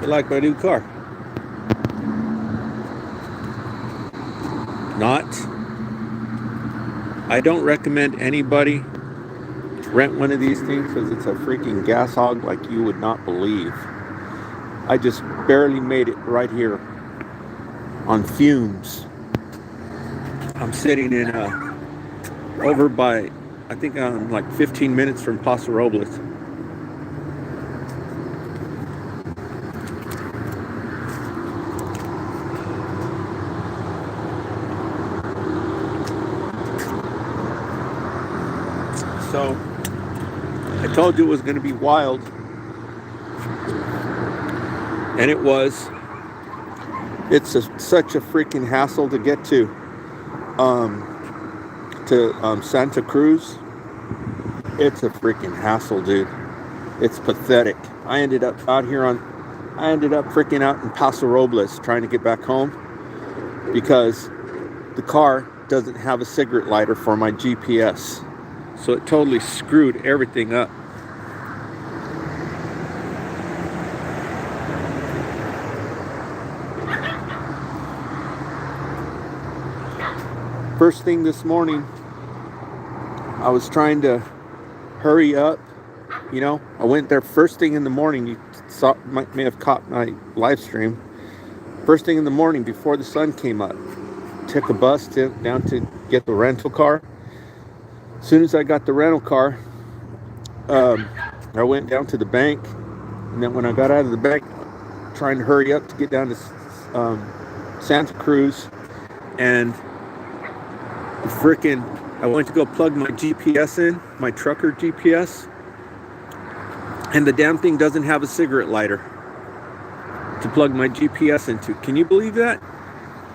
You like my new car? Not. I don't recommend anybody rent one of these things because it's a freaking gas hog like you would not believe. I just barely made it right here on fumes. I'm sitting in over by, I think I'm like 15 minutes from Paso Robles. So I told you it was going to be wild, and it was. It's such a freaking hassle to get to Santa Cruz. It's a freaking hassle, dude. It's pathetic. I ended up freaking out in Paso Robles trying to get back home because the car doesn't have a cigarette lighter for my GPS. So it totally screwed everything up. First thing this morning, I was trying to hurry up. You know, I went there first thing in the morning. You may have caught my live stream. First thing in the morning before the sun came up. Took a bus down to get the rental car. As soon as I got the rental car, I went down to the bank. And then when I got out of the bank, trying to hurry up to get down to Santa Cruz, and I went to go plug my GPS in, my trucker GPS, and the damn thing doesn't have a cigarette lighter to plug my GPS into. Can you believe that?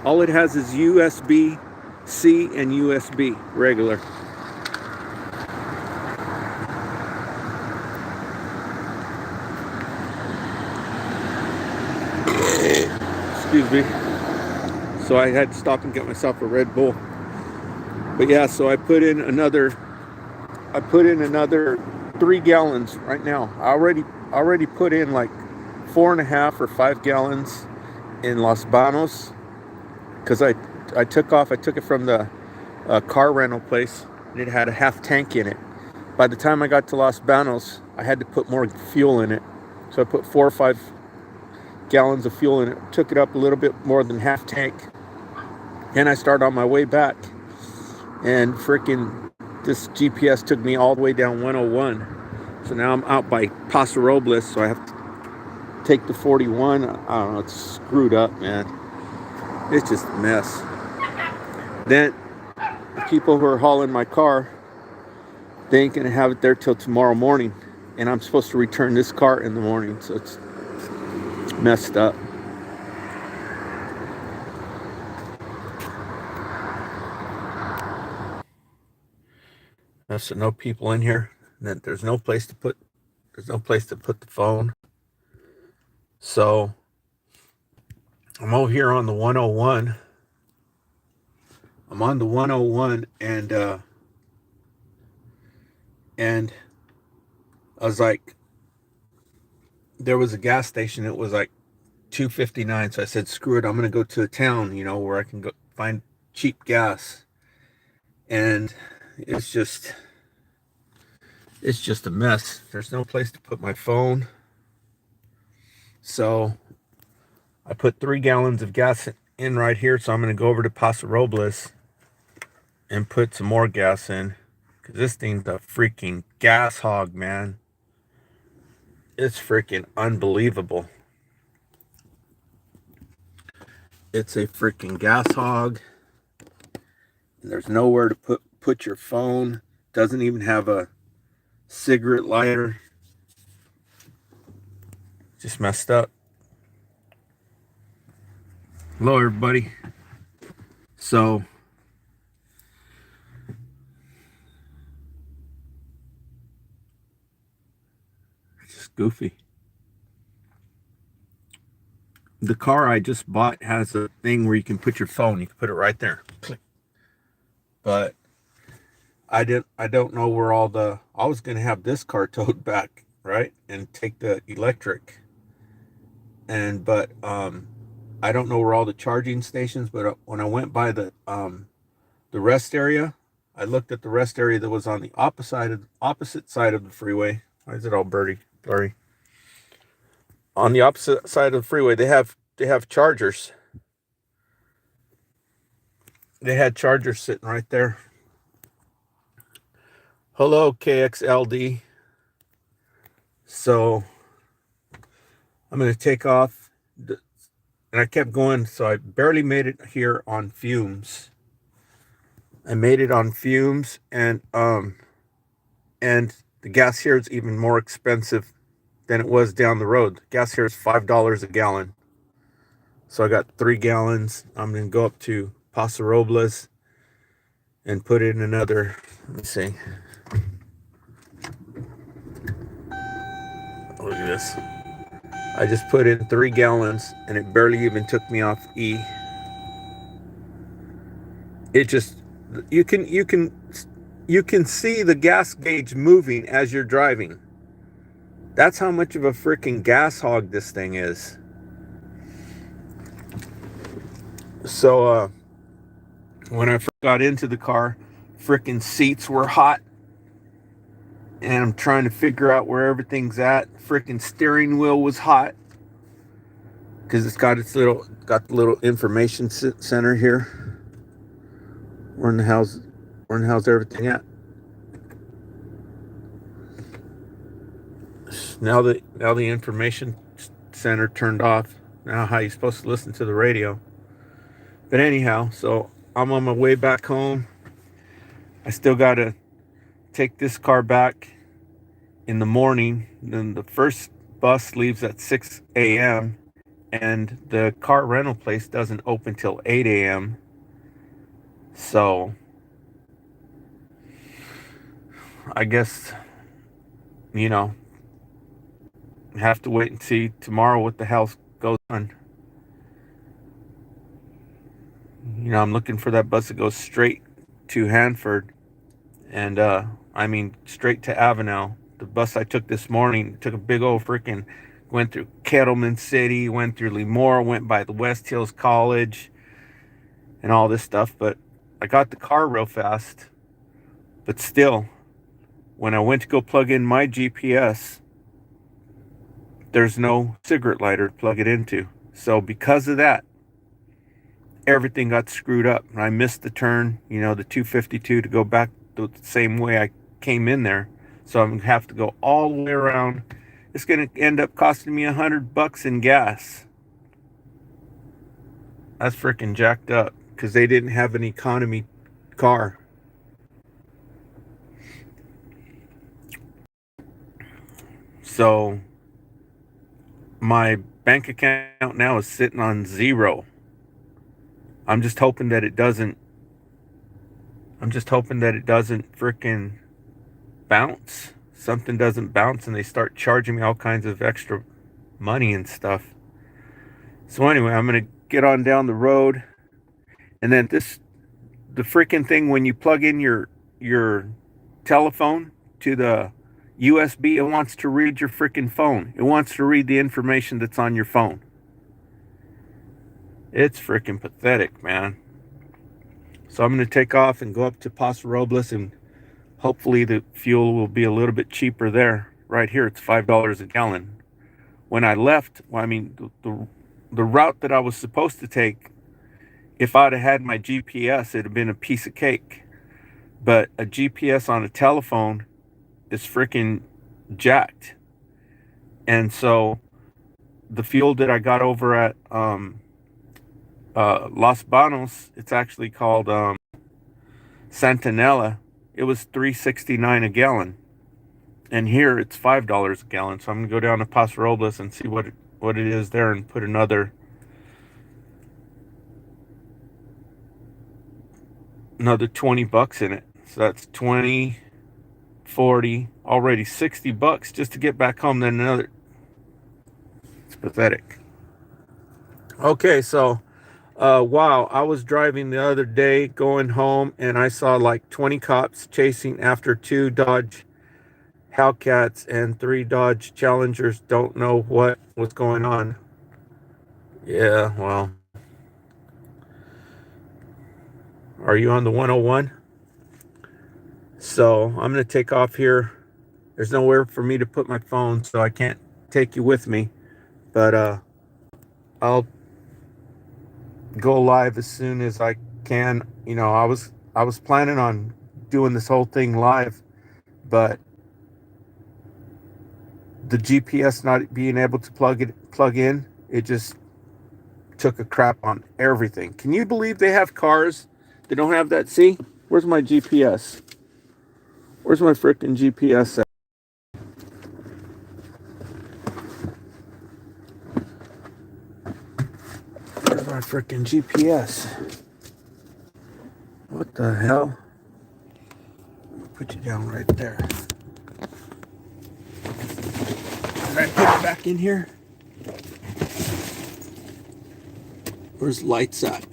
All it has is USB-C and USB regular. Excuse me. So I had to stop and get myself a Red Bull. But yeah, so I put in another 3 gallons right now. I already put in like 4.5 or 5 gallons in Los Banos because I took it from the car rental place, and it had a half tank in it. By the time I got to Los Banos, I had to put more fuel in it, so I put 4 or 5 gallons of fuel in it. Took it up a little bit more than half tank, and I started on my way back. And freaking this GPS took me all the way down 101. So now I'm out by Paso Robles, so I have to take the 41. I don't know, it's screwed up, man. It's just a mess. Then the people who are hauling my car, they ain't gonna have it there till tomorrow morning. And I'm supposed to return this car in the morning, so it's messed up. So no people in here. Then there's no place to put the phone. So I'm over here on the 101. I'm on the 101, and I was like, there was a gas station. It was like $2.59. So I said, screw it. I'm gonna go to a town, where I can go find cheap gas. And it's just a mess. There's no place to put my phone. So I put 3 gallons of gas in right here. So I'm going to go over to Paso Robles and put some more gas in, because this thing's a freaking gas hog, man. It's freaking unbelievable. It's a freaking gas hog. And there's nowhere to put your phone. Doesn't even have a cigarette lighter. Just messed up. Hello, everybody. So it's just goofy. The car I just bought has a thing where you can put your phone. You can put it right there. Click. But I don't know where I was going to have this car towed back, right? And take the electric. but I don't know where all the charging stations, but when I went by the rest area, I looked at the rest area that was on the opposite side of the freeway. Why is it all blurry? On the opposite side of the freeway, they have chargers. They had chargers sitting right there. Hello, KXLD. So I'm going to take off, and I kept going, so I barely made it here on fumes. I made it on fumes, and the gas here is even more expensive than it was down the road. Gas here is $5 a gallon. So I got 3 gallons. I'm going to go up to Paso Robles and put in another, let me see. Look at this. I just put in 3 gallons and it barely even took me off E. It just, you can see the gas gauge moving as you're driving. That's how much of a freaking gas hog this thing is. So when I first got into the car, freaking seats were hot, and I'm trying to figure out where everything's at. Freaking steering wheel was hot because it's got the little information center here. Where in the hell's everything at? Now the information center turned off. Now how you supposed to listen to the radio? But anyhow, so I'm on my way back home. I still gotta take this car back in the morning. Then the first bus leaves at 6 a.m. and the car rental place doesn't open till 8 a.m. So I guess, have to wait and see tomorrow what the hell goes on. I'm looking for that bus that goes straight to Hanford, and straight to Avenel. The bus I took this morning took a big old freaking, went through Kettleman City, went through Lemoore, went by the West Hills College, and all this stuff. But I got the car real fast. But still, when I went to go plug in my GPS, there's no cigarette lighter to plug it into. So because of that, everything got screwed up. And I missed the turn, the 252 to go back the same way I came in there. So I'm going to have to go all the way around. It's going to end up costing me $100 in gas. That's freaking jacked up because they didn't have an economy car. So my bank account now is sitting on 0. I'm just hoping that it doesn't freaking bounce. Something doesn't bounce and they start charging me all kinds of extra money and stuff. So anyway, I'm going to get on down the road. And then the freaking thing, when you plug in your telephone to the USB, it wants to read your freaking phone. It wants to read the information that's on your phone. It's freaking pathetic, man. So I'm going to take off and go up to Paso Robles, and hopefully the fuel will be a little bit cheaper there. Right here, it's $5 a gallon. When I left, the route that I was supposed to take, if I'd have had my GPS, it'd have been a piece of cake. But a GPS on a telephone is freaking jacked. And so the fuel that I got over at Los Banos, it's actually called Santanella. It was $3.69 a gallon, and here it's $5 a gallon. So I'm gonna go down to Paso Robles and see what it is there, and put another $20 in it. So that's 20, 40, already $60 just to get back home. Then another. It's pathetic. Okay, so wow, I was driving the other day going home, and I saw like 20 cops chasing after 2 Dodge Hellcats and 3 Dodge Challengers. Don't know what was going on. Yeah, well, are you on the 101? So I'm going to take off here. There's nowhere for me to put my phone, so I can't take you with me. But I'll go live as soon as I can. You know, I was planning on doing this whole thing live, but the GPS not being able to plug in, it just took a crap on everything. Can you believe they have cars that don't have that? See, where's my GPS? Where's my freaking GPS at? Where's my freaking GPS? What the hell? Put you down right there. Did I put it back in here? Where's lights at?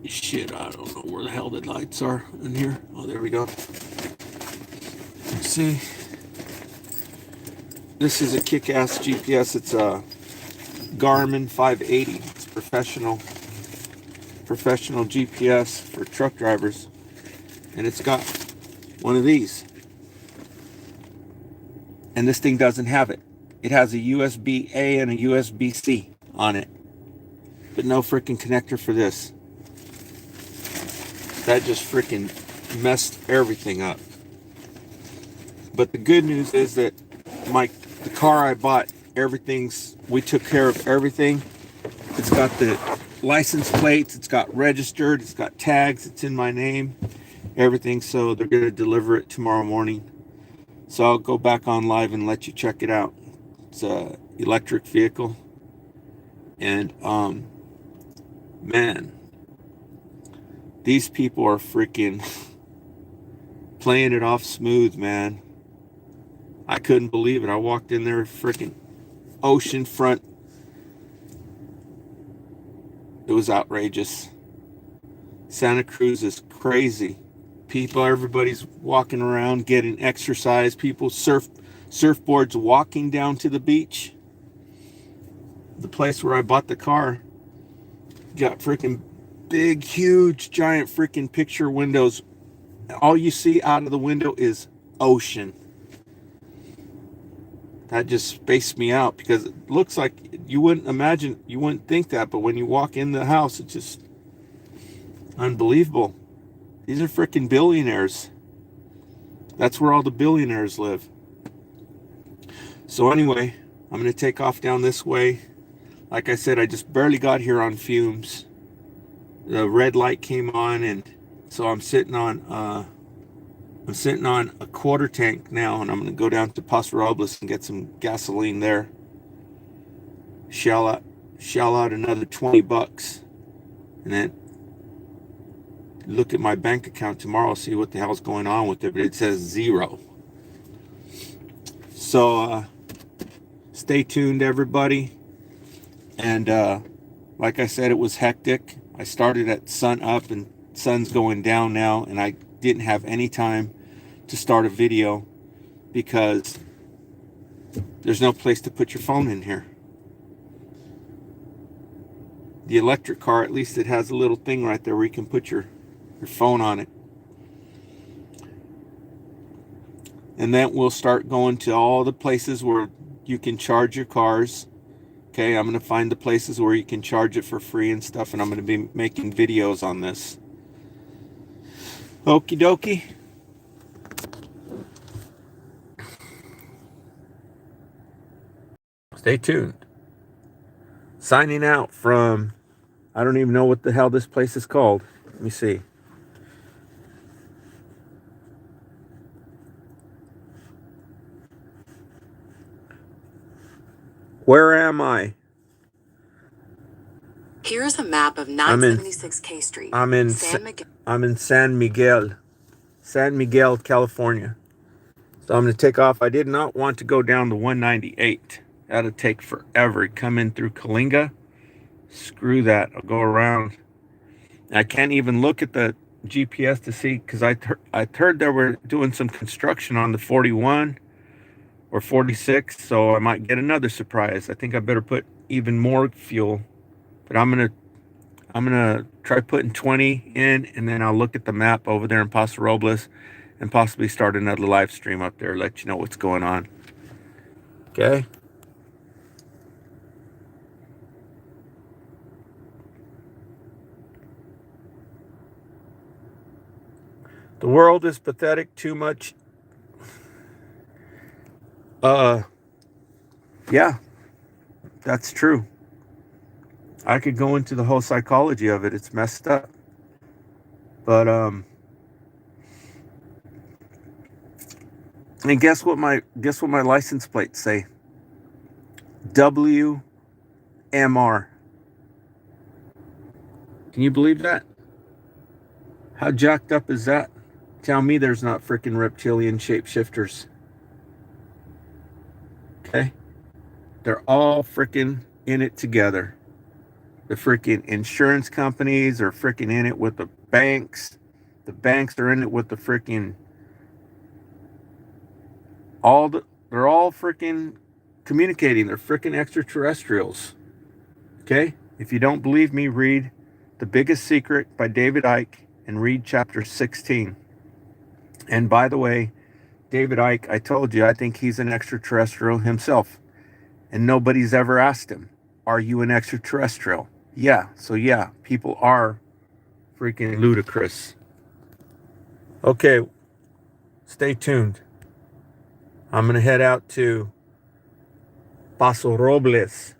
Shit, I don't know where the hell the lights are in here. Oh, there we go. See, this is a kick-ass GPS. It's a Garmin 580. It's professional GPS for truck drivers, and it's got one of these. And this thing doesn't have it. It has a USB-A and a USB-C on it, but no freaking connector for this. That just freaking messed everything up. But the good news is that the car I bought, we took care of everything. It's got the license plates, it's got registered, it's got tags, it's in my name, everything. So they're going to deliver it tomorrow morning. So I'll go back on live and let you check it out. It's a electric vehicle. And man, these people are freaking playing it off smooth, man. I couldn't believe it. I walked in there, freaking ocean front. It was outrageous. Santa Cruz is crazy. People, everybody's walking around getting exercise. People surfboards walking down to the beach. The place where I bought the car got freaking big, huge, giant freaking picture windows. All you see out of the window is ocean. That just spaced me out, because it looks like you wouldn't think that, but when you walk in the house, it's just unbelievable. These are freaking billionaires. That's where all the billionaires live. So anyway, I'm going to take off down this way. Like I said, I just barely got here on fumes. The red light came on, and so I'm sitting on a quarter tank now, and I'm going to go down to Paso Robles and get some gasoline there. Shell out another $20, and then look at my bank account tomorrow, see what the hell's going on with it, but it says zero. So stay tuned, everybody. And like I said, it was hectic. I started at sun up, and sun's going down now, and I didn't have any time to start a video because there's no place to put your phone in here. The electric car, at least it has a little thing right there where you can put your phone on it. And then we'll start going to all the places where you can charge your cars. Okay, I'm going to find the places where you can charge it for free and stuff, and I'm going to be making videos on this. Okie dokie. Stay tuned. Signing out from, I don't even know what the hell this place is called. Let me see. Where am I? Here's a map of 976 K Street. I'm in San Miguel, California. So I'm going to take off. I did not want to go down the 198. That'll take forever. Come in through Kalinga. Screw that. I'll go around. I can't even look at the GPS to see, because I heard they were doing some construction on the 41 or 46, so I might get another surprise. I think I better put even more fuel, but I'm gonna try putting 20 in, and then I'll look at the map over there in Paso Robles and possibly start another live stream up there, let you know what's going on. Okay. The world is pathetic. Too much. Yeah, that's true. I could go into the whole psychology of it. It's messed up. But and guess what my license plates say? WMR. Can you believe that? How jacked up is that? Tell me there's not freaking reptilian shapeshifters. Okay? They're all freaking in it together. The freaking insurance companies are freaking in it with the banks. The banks are in it with the freaking they're all freaking communicating. They're freaking extraterrestrials. Okay? If you don't believe me, read The Biggest Secret by David Icke and read chapter 16. And by the way, David Icke, I told you, I think he's an extraterrestrial himself. And nobody's ever asked him, are you an extraterrestrial? Yeah. So yeah, people are freaking ludicrous. Okay. Stay tuned. I'm going to head out to Paso Robles